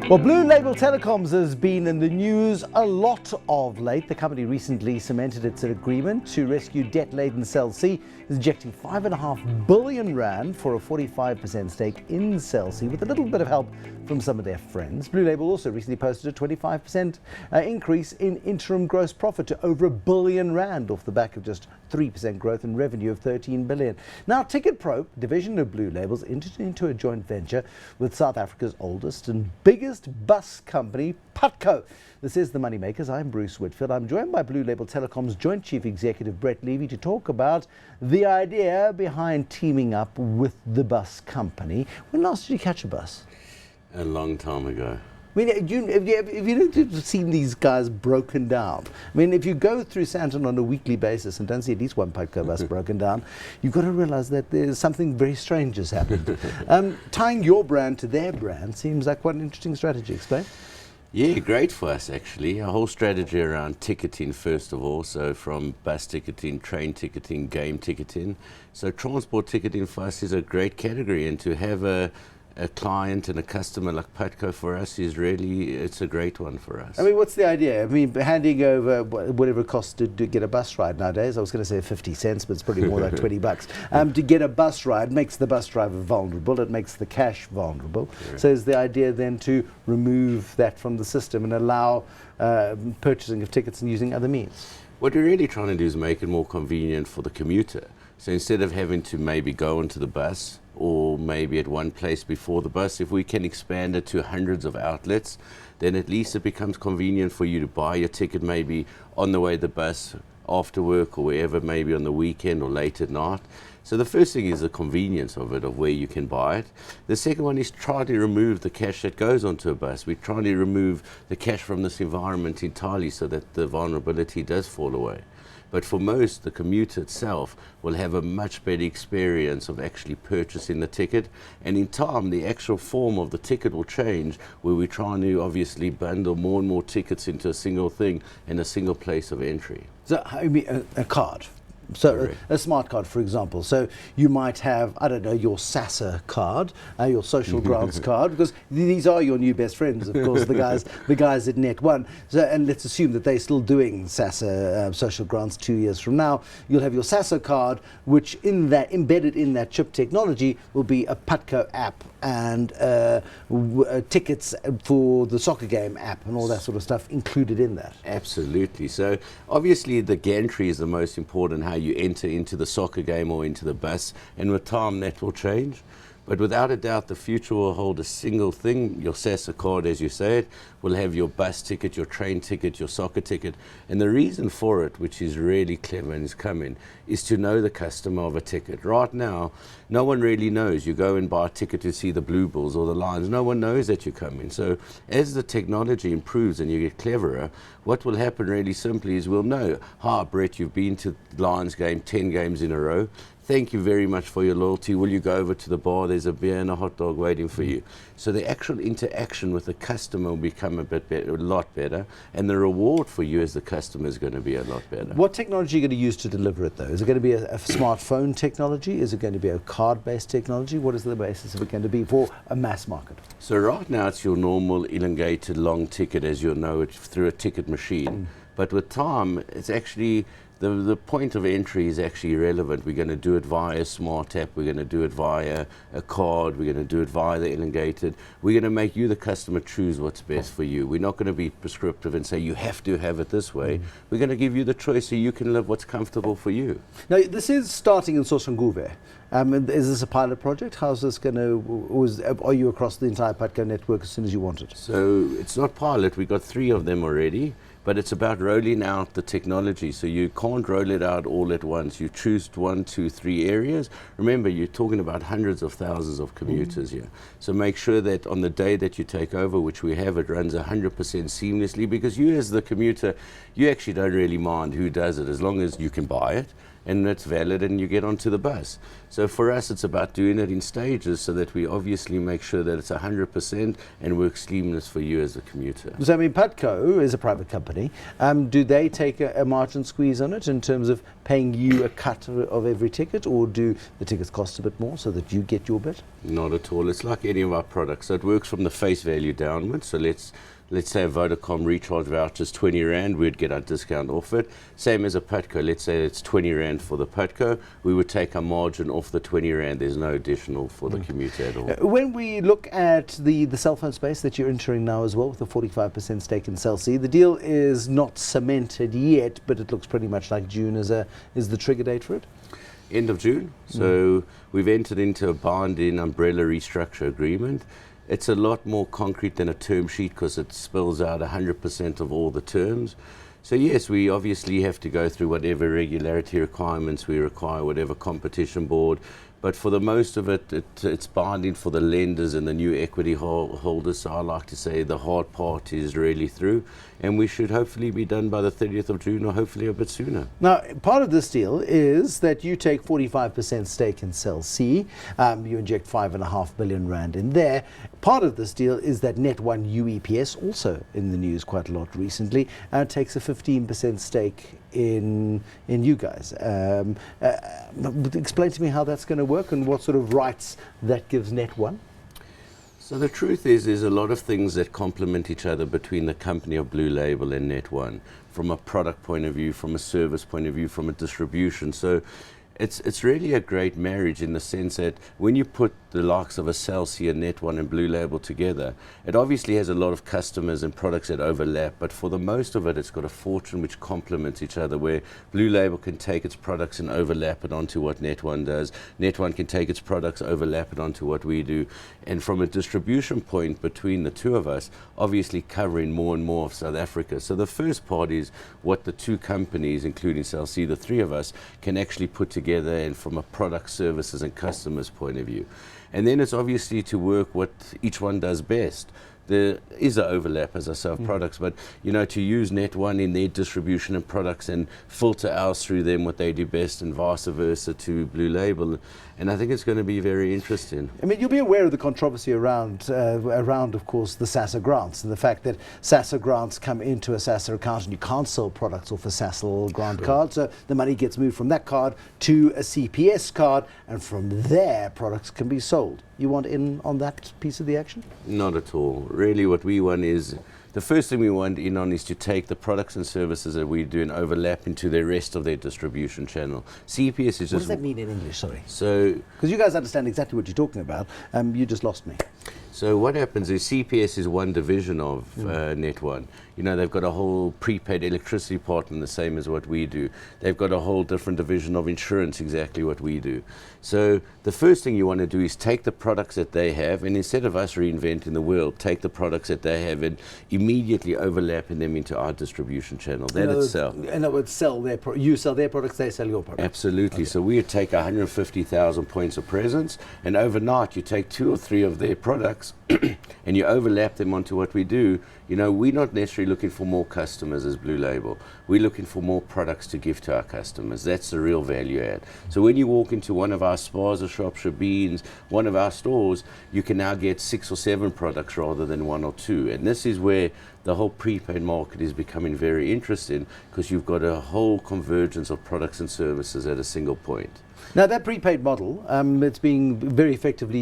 Well, Label Telecoms has been in the news a lot of late. The company recently cemented its agreement to rescue debt-laden Cell C, injecting 5.5 billion rand for a 45% stake in Cell C, with a little bit of help from some of their friends. Label also recently posted a 25% increase in interim gross profit to over R1 billion off the back of just 3% growth in revenue of 13 billion. Now, TicketPro, division of Label's, entered into a joint venture with South Africa's oldest and biggest bus company, Putco. This is the MoneyMakers. I'm Bruce Whitfield. I'm joined by Label Telecoms Joint Chief Executive Brett Levy to talk about the idea behind teaming up with the bus company. When last did you catch a bus? A long time ago. I mean, have you seen these guys broken down? I mean, if you go through Sandton on a weekly basis and don't see at least one Putco bus broken down, you've got to realize that there's something very strange has happened. Tying your brand to their brand seems like quite an interesting strategy. Explain. Yeah, great for us actually. Our whole strategy around ticketing first of all, so from bus ticketing, train ticketing, game ticketing. So transport ticketing for us is a great category, and to have a client and a customer like Putco for us is really, it's a great one for us. I mean, what's the idea? I mean, handing over whatever it costs to get a bus ride nowadays, I was going to say 50 cents, but it's probably more like 20 bucks. To get a bus ride makes the bus driver vulnerable, it makes the cash vulnerable. Sure. So is the idea then to remove that from the system and allow purchasing of tickets and using other means? What we're really trying to do is make it more convenient for the commuter. So instead of having to maybe go onto the bus, or maybe at one place before the bus, if we can expand it to hundreds of outlets, then at least it becomes convenient for you to buy your ticket maybe on the way to the bus, after work, or wherever, maybe on the weekend or late at night. So the first thing is the convenience of it, of where you can buy it. The second one is try to remove the cash that goes onto a bus. We're trying to remove the cash from this environment entirely so that the vulnerability does fall away. But for most, the commuter itself will have a much better experience of actually purchasing the ticket. And in time, the actual form of the ticket will change, where we're trying to obviously bundle more and more tickets into a single thing and a single place of entry. So, I mean, a card. So a smart card, for example. So you might have, I don't know, your SASA card, your social grants card, because these are your new best friends, of course, the guys at Net1. So, and let's assume that they're still doing SASA social grants 2 years from now. You'll have your SASA card, which embedded in that chip technology will be a Putco app and tickets for the soccer game app and all that sort of stuff included in that. Absolutely. So obviously the gantry is the most important, how you enter into the soccer game or into the bus, and with time that will change. But without a doubt, the future will hold a single thing. Your SASA card, as you said, will have your bus ticket, your train ticket, your soccer ticket. And the reason for it, which is really clever and is coming, is to know the customer of a ticket. Right now, no one really knows. You go and buy a ticket to see the Blue Bulls or the Lions. No one knows that you're coming. So as the technology improves and you get cleverer, what will happen really simply is we'll know, hi, Brett, you've been to the Lions game 10 games in a row. Thank you very much for your loyalty. Will you go over to the bar? There's a beer and a hot dog waiting for you. So the actual interaction with the customer will become a lot better, and the reward for you as the customer is going to be a lot better. What technology are you going to use to deliver it, though? Is it going to be a smartphone technology? Is it going to be a card-based technology? What is the basis of it going to be for a mass market? So right now it's your normal elongated long ticket, as you'll know it, through a ticket machine. But with time, it's actually the point of entry is actually irrelevant. We're going to do it via a smart app, we're going to do it via a card, we're going to do it via the elongated. We're going to make you, the customer, choose what's best for you. We're not going to be prescriptive and say you have to have it this way. We're going to give you the choice so you can live what's comfortable for you. Now, this is starting in Soshanguve. Is this a pilot project? How's this going to, are you across the entire Putco network as soon as you want it? So it's not pilot, we've got 3 of them already. But it's about rolling out the technology. So you can't roll it out all at once. You choose 1, 2, 3 areas. Remember, you're talking about hundreds of thousands of commuters here. So make sure that on the day that you take over, which we have, it runs 100% seamlessly, because you as the commuter, you actually don't really mind who does it, as long as you can buy it. and it's valid and you get onto the bus. So for us, it's about doing it in stages so that we obviously make sure that it's 100% and works seamless for you as a commuter. So, I mean, Putco is a private company. Do they take a margin squeeze on it in terms of paying you a cut of every ticket, or do the tickets cost a bit more so that you get your bit? Not at all. It's like any of our products. So it works from the face value downwards. So let's say a Vodacom recharge voucher is 20 Rand, we'd get our discount off it. Same as a Putco. Let's say it's 20 Rand for the Putco, we would take a margin off the 20 Rand. There's no additional for the commuter at all. When we look at the cell phone space that you're entering now as well with a 45% stake in Cell C, the deal is not cemented yet, but it looks pretty much like June is the trigger date for it. End of June. So we've entered into a binding umbrella restructure agreement. It's a lot more concrete than a term sheet because it spells out 100% of all the terms. So yes, we obviously have to go through whatever regularity requirements we require, whatever competition board. But for the most of it, it's binding for the lenders and the new equity holders. So I like to say the hard part is really through, and we should hopefully be done by the 30th of June or hopefully a bit sooner. Now, part of this deal is that you take 45% stake in Cell C. You inject 5.5 billion Rand in there. Part of this deal is that Net1 UEPS, also in the news quite a lot recently, takes a 15% stake in you guys. Explain to me how that's going to work and what sort of rights that gives Net1. So the truth is there's a lot of things that complement each other between the company of Blue Label and Net1, from a product point of view, from a service point of view, from a distribution. So it's really a great marriage in the sense that when you put the likes of a Cell C and Net1 and Blue Label together, it obviously has a lot of customers and products that overlap, but for the most of it, it's got a fortune which complements each other, where Blue Label can take its products and overlap it onto what Net1 does. Net1 can take its products, overlap it onto what we do. And from a distribution point between the two of us, obviously covering more and more of South Africa. So the first part is what the two companies, including Cell C, the three of us, can actually put together, and from a product, services and customers point of view. And then it's obviously to work what each one does best. There is an overlap, as I say, of products, but to use Net1 in their distribution and products and filter ours through them what they do best, and vice versa to Blue Label. And I think it's going to be very interesting. I mean, you'll be aware of the controversy around, of course, the SASSA grants, and the fact that SASSA grants come into a SASSA account and you can't sell products off a SASSA grant card. So the money gets moved from that card to a CPS card, and from there, products can be sold. You want in on that piece of the action? Not at all. Really, what we want is, the first thing we want in on is to take the products and services that we do and overlap into the rest of their distribution channel. CPS is just... What does that mean in English, sorry? So, because you guys understand exactly what you're talking about. You just lost me. So what happens is CPS is one division of Net1. They've got a whole prepaid electricity partner, the same as what we do. They've got a whole different division of insurance, exactly what we do. So the first thing you want to do is take the products that they have, and instead of us reinventing the wheel, take the products that they have and immediately overlapping them into our distribution channel. That itself. And that would you sell their products, they sell your products. Absolutely. Okay. So we would take 150,000 points of presence, and overnight you take 2 or 3 of their products and you overlap them onto what we do. We're not necessarily looking for more customers as Blue Label. We're looking for more products to give to our customers. That's the real value add. So when you walk into one of our Spaza shops, Shabines, one of our stores, you can now get 6 or 7 products rather than 1 or 2. And this is where the whole prepaid market is becoming very interesting, because you've got a whole convergence of products and services at a single point. Now, that prepaid model, it's being very effectively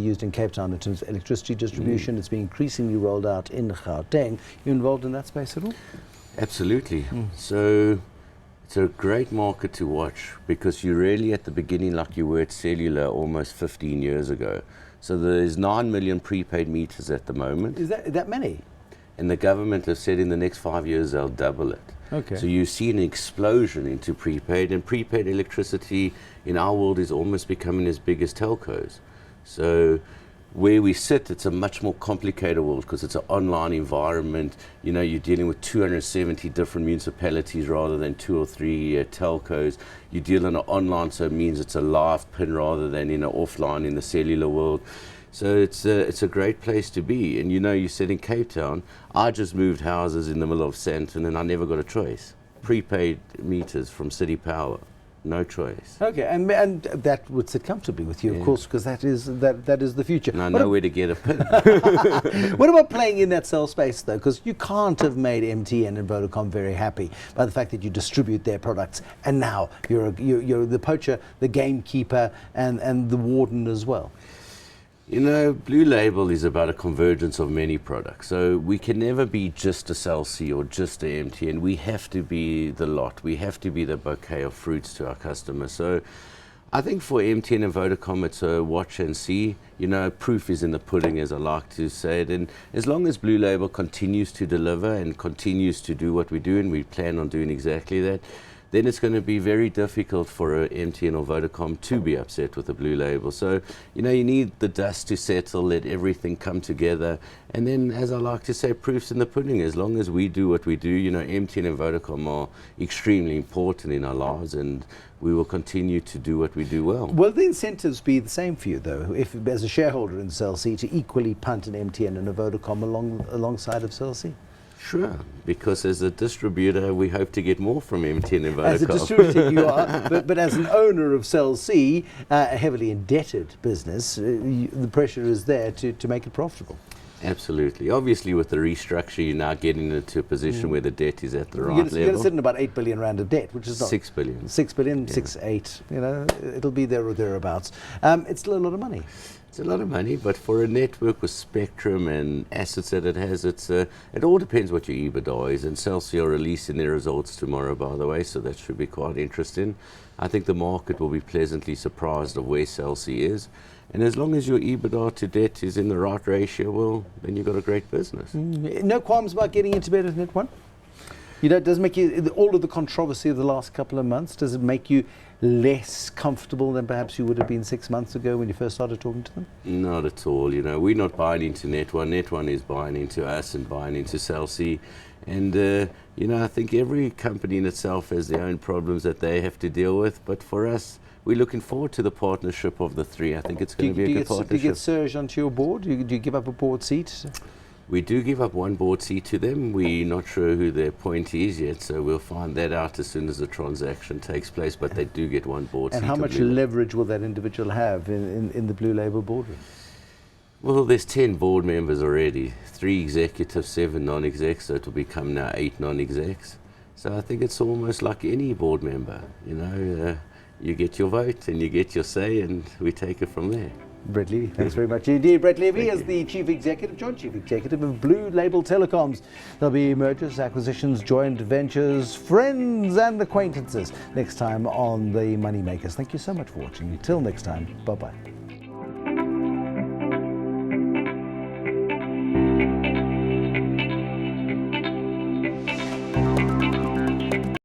used in Cape Town in terms of electricity distribution. It's being increasingly rolled out in Gauteng. You involved in that space at all? Absolutely. So it's a great market to watch, because you're really at the beginning, like you were at cellular almost 15 years ago. So there's 9 million prepaid meters at the moment. Is that many? And the government has said in the next 5 years they'll double it. Okay. So you see an explosion into prepaid, and prepaid electricity in our world is almost becoming as big as telcos. So where we sit, it's a much more complicated world, because it's an online environment. You're dealing with 270 different municipalities rather than 2 or 3 telcos. You deal in an online, so it means it's a live pin rather than in an offline in the cellular world. So it's a great place to be. And you sit in Cape Town. I just moved houses in the middle of Sandton, and I never got a choice. prepaid meters from City Power. No choice. Okay, and that would sit comfortably with you, of course, because that is the future. And I know where to get a pin. What about playing in that cell space, though? Because you can't have made MTN and Vodacom very happy by the fact that you distribute their products, and now you're the poacher, the gamekeeper, and the warden as well. You know, Blue Label is about a convergence of many products. So we can never be just a Cell C or just a MTN. We have to be the lot. We have to be the bouquet of fruits to our customers. So I think for MTN and Vodacom, it's a watch and see. You know, proof is in the pudding, as I like to say it. And as long as Blue Label continues to deliver and continues to do what we do, and we plan on doing exactly that, then it's going to be very difficult for a MTN or Vodacom to be upset with the Blue Label. So, you know, you need the dust to settle, let everything come together. And then, as I like to say, proof's in the pudding. As long as we do what we do, you know, MTN and Vodacom are extremely important in our lives, and we will continue to do what we do well. Will the incentives be the same for you, though, if as a shareholder in Cell C, to equally punt an MTN and a Vodacom alongside of Cell C? Sure, because as a distributor, we hope to get more from MTN and Vodacom. As a distributor, you are, but as an owner of Cell C, a heavily indebted business, the pressure is there to make it profitable. Absolutely. Obviously, with the restructure, you're now getting into a position where the debt is at the right level. You're going to sit in about 8 billion rand of debt, which is not 6 billion. 6 billion, 6, 8. You know, it'll be there or thereabouts. It's still a lot of money. It's a lot of money, but for a network with spectrum and assets that it has, it all depends what your EBITDA is. And Cell C are releasing their results tomorrow, by the way, so that should be quite interesting. I think the market will be pleasantly surprised of where Cell C is. And as long as your EBITDA to debt is in the right ratio, well, then you've got a great business. No qualms about getting into bed with Net1? You know, does it make you, all of the controversy of the last couple of months, does it make you less comfortable than perhaps you would have been 6 months ago when you first started talking to them? Not at all. You know, we're not buying into Net1. Net1 is buying into us and buying into Cell C. And, you know, I think every company in itself has their own problems that they have to deal with. But for us, we're looking forward to the partnership of the three. I think it's going to be a good partnership. Do you get Serge onto your board? Do you give up a board seat? We do give up one board seat to them. We're not sure who their appointee is yet, so we'll find that out as soon as the transaction takes place, but they do get one board seat. And how much leverage will that individual have in the Blue Label boardroom? Well, there's 10 board members already, 3 executives, 7 non-execs, so it will become now 8 non-execs. So I think it's almost like any board member, you know, you get your vote and you get your say, and we take it from there. Brett Levy, thanks very much indeed. Brett Levy is the Chief Executive, Joint Chief Executive of Blue Label Telecoms. There'll be mergers, acquisitions, joint ventures, friends and acquaintances next time on the MoneyMakers. Thank you so much for watching. Until next time, bye-bye.